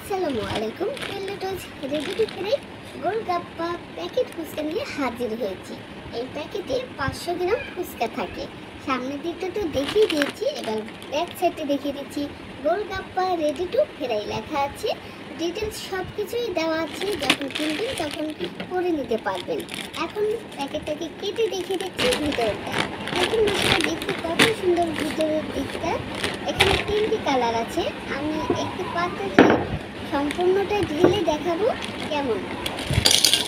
আসসালামু আলাইকুম। টেলেটোজ ready to fry golgappa packet fuchka নিয়ে হাজির হয়েছি। এই প্যাকেটে 500 গ্রাম ফুচকা থাকে। সামনের দিকটা তো দেখিয়ে দিয়েছি, এবার ব্যাক সাইডে দেখিয়ে দিচ্ছি। গোলগাপ্পা রেডি টু ফ্রাই লেখা আছে, ডিটেলস সব কিছুই দেওয়া আছে। যখন কিনবেন তখন করে নিতে পারবেন। এখন প্যাকেটটাকে কেটে দেখিয়ে দিচ্ছি ভিতরটা। এখন দেখতে কত সুন্দর ভিতরের দিকটা। এখানে 3টি কালার আছে। আমি একটি পাত্রকে সম্পূর্ণটা ঢেলে দেখাবো কেমন।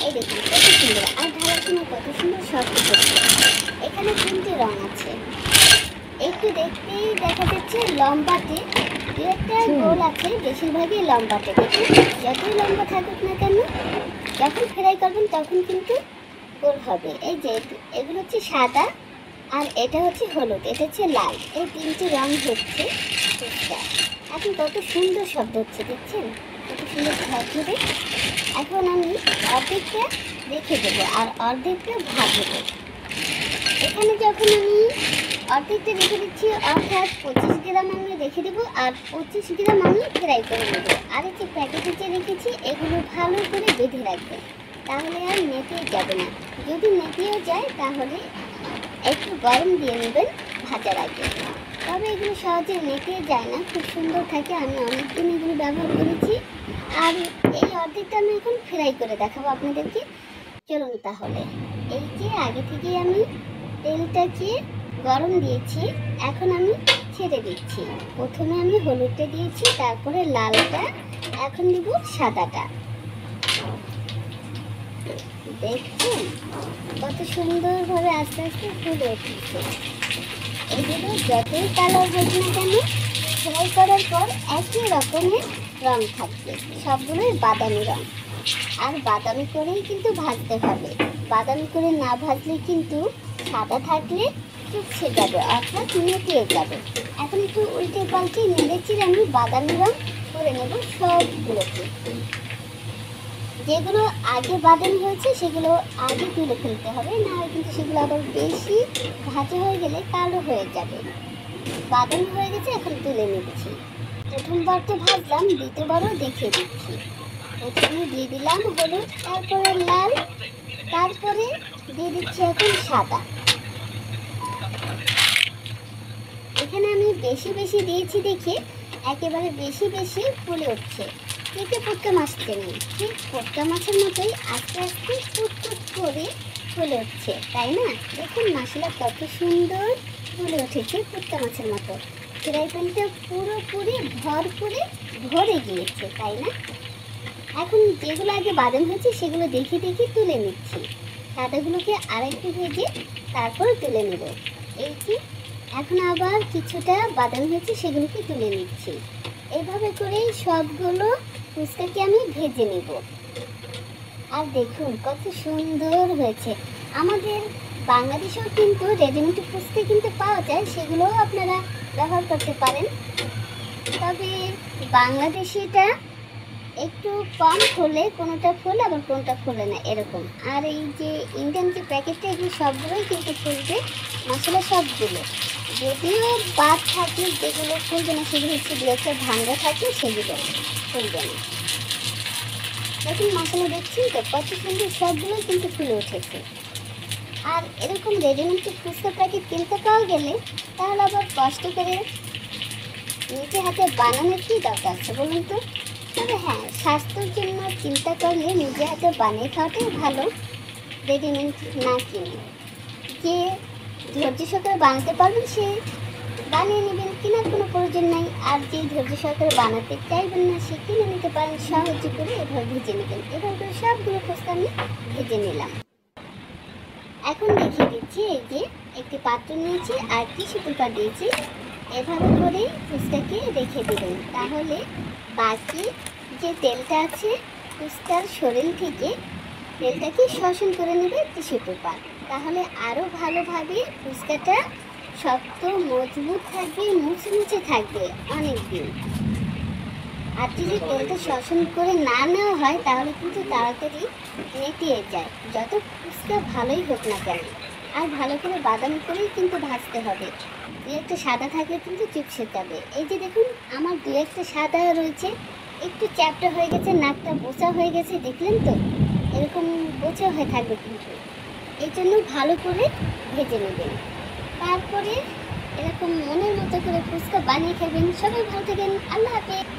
এই দেখুন কত সুন্দর, আর ঢালার সময় কত সুন্দর শব্দ করছে। এখানে 3টি রং আছে। একটু দেখতেই দেখা যাচ্ছে লম্বাতে, দু একটা গোল আছে, বেশিরভাগই লম্বাতে। দেখুন যতই লম্বা থাকুক না কেন, যখন ফ্রাই করবেন তখন কিন্তু গোল হবে। এই যে এগুলো হচ্ছে সাদা, আর এটা হচ্ছে হলুদ, এটা হচ্ছে লাল। এই 3টি রং হচ্ছে ফুচকা। এখন কত সুন্দর শব্দ হচ্ছে, দেখছেন কত সুন্দর ঝরঝরে। এখন আমি অর্ধেকটা রেখে দেবো আর অর্ধেকটা ভাজবো। এখানে যখন আমি অর্ধেকটা রেখে দিচ্ছি, অর্থাৎ 25 গ্রাম আমি রেখে দেবো আর 25 গ্রাম আমি ফ্রাই করে নেবো। আর এই যে প্যাকেটে যে রেখেছি এগুলো ভালো করে বেঁধে রাখবেন, তাহলে আর নেতিয়ে যাবে না। যদি নেতিয়েও যায় তাহলে একটু গরম দিয়ে নেবেন ভাজার আগে। তবে এগুলো সহজে নেতিয়ে যায় না, খুব সুন্দর থাকে। আমি অনেকদিন এগুলো ব্যবহার করেছি। আর এই অর্ধেকটা আমি এখন ফ্রাই করে দেখাবো আপনাদেরকে। চলুন তাহলে। এই যে আগে থেকে আমি তেলটাকে গরম দিয়েছি, এখন আমি ছেড়ে দিচ্ছি। প্রথমে আমি হলুদটা দিয়েছি, তারপরে লালটা, এখন দিব সাদাটা। দেখছেন কত সুন্দরভাবে আস্তে আস্তে ফুলে উঠছে। এগুলো যতই কালার হোক না কেন, ফ্রাই করার পর একই রকমের রং থাকবে, সবগুলোই বাদামি রং। আর বাদামি করেই কিন্তু ভাজতে হবে। বাদামি করে না ভাজলে কিন্তু সাদা থাকলে চুপসে যাবে, অর্থাৎ নেতিয়ে যাবে। এখন একটু উল্টে পাল্টে নেড়েচেড়ে আমি বাদামি রং করে নেব সবগুলোকে। যেগুলো আগে বাদামি হয়েছে সেগুলো আগে তুলে ফেলতে হবে, না হয় কিন্তু সেগুলো আবার বেশি ভাজা হয়ে গেলে কালো হয়ে যাবে। বাদামি হয়ে গেছে, এখন তুলে নিচ্ছি। প্রথমবার তো ভাজলাম, দ্বিতীয়বারও দেখিয়ে দিচ্ছি। প্রথমে দিয়ে দিলাম হলুদ, তারপরে লাল, তারপরে দিয়ে দিচ্ছি এখন সাদা। এখানে আমি বেশি বেশি দিয়েছি দেখে একেবারে বেশি বেশি ফুলে উঠছে। এতে পোটকা মাছতে নেই, ঠিক পোটকা মাছের মতোই আস্তে আস্তে ফুটফুট করে ফুলে উঠছে, তাই না? দেখুন মশলা কত সুন্দর ফুলে উঠেছে, পোটকা মাছের মতো। ফ্রাই প্যানটা পুরোপুরি ভরপুরে ভরে গিয়েছে, তাই না? এখন যেগুলো আগে বাদাম হয়েছে সেগুলো দেখে দেখে তুলে নিচ্ছি। সাদাগুলোকে আরেকটু ভেজে তারপরে তুলে নেব। এই যে এখন আবার কিছুটা বাদাম হয়েছে, সেগুলোকে তুলে নিচ্ছি। এইভাবে করেই সবগুলো ফুচকাকে আমি ভেজে নেব। আর দেখুন কত সুন্দর হয়েছে। আমাদের বাংলাদেশেও কিন্তু রেডিমেড ফুচকা কিন্তু পাওয়া যায়, সেগুলোও আপনারা ব্যবহার করতে পারেন। তবে বাংলাদেশিটা একটু কম ফোলে, কোনোটা ফোলে আবার কোনোটা ফোলে না, এরকম। আর এই যে ইন্ডিয়ান যে প্যাকেটটা, এগুলো সবগুলোই কিন্তু ফুলবে, মশলা সবগুলো। যদিও বাদ থাকে যেগুলো ফুলবে না, সেগুলো হচ্ছে দু একটা ভাঙ্গা থাকে, সেগুলো ফুলবে না। দেখুন মশলা দেখছেন তো কত সুন্দর, সবগুলো কিন্তু ফুলে উঠেছে। আর এরকম রেডিমেড ফুচকা প্যাকেট কিনতে পাওয়া গেলে তাহলে আবার কষ্ট করে নিজে হাতে বানানোর কি দরকার আছে বলুন তো? তবে হ্যাঁ, স্বাস্থ্যের জন্য চিন্তা করলে নিজে হাতে বানিয়ে খাওয়াটাই ভালো, রেডিমেড না কিনে। যে ধৈর্য সহকারে বানাতে পারবেন সে বানিয়ে নেবেন, কেনার কোনো প্রয়োজন নাই। আর যে ধৈর্য সহকারে বানাতে চাইবেন না সে কিনে নিতে পারেন, সাহায্য করে এভাবে ভেজে নেবেন। এভাবে করে সবগুলো ফুচকা আমি ভেজে নিলাম। এখন দেখিয়ে দিচ্ছি, এই যে একটি পাত্র নিয়েছি আর টিস্যু পেপার দিয়েছি। এভাবে করে ফুচকাকে রেখে দেবেন, তাহলে বাকি যে তেলটা আছে ফুচকার শরীর থেকে তেলটাকে শোষণ করে নেবে টিস্যু পেপার। তাহলে আরও ভালোভাবে ফুচকাটা শক্ত মজবুত থাকবে, মুচমুচে থাকবে অনেক দিন। আর যদি তেলটা শোষণ করে না নেওয়া হয় তাহলে কিন্তু তাড়াতাড়ি নেতিয়ে যায়, যত ফুচকা ভালোই হোক না কেন। আর ভালো করে বাদামি করেই কিন্তু ভাজতে হবে। দু একটা সাদা থাকলে কিন্তু চিপসে যাবে। এই যে দেখুন আমার দু একটা সাদা রয়েছে, একটু চ্যাপ্টা হয়ে গেছে, নাকটা বোচা হয়ে গেছে, দেখলেন তো? এরকম বোচা হয়ে থাকবে কিন্তু। এই জন্য ভালো করে ভেজে নেবেন। তারপরে এরকম মনের মতো করে ফুচকা বানিয়ে খাবেন। সবাই ভালো থাকেন। আল্লাহ হাফেজ।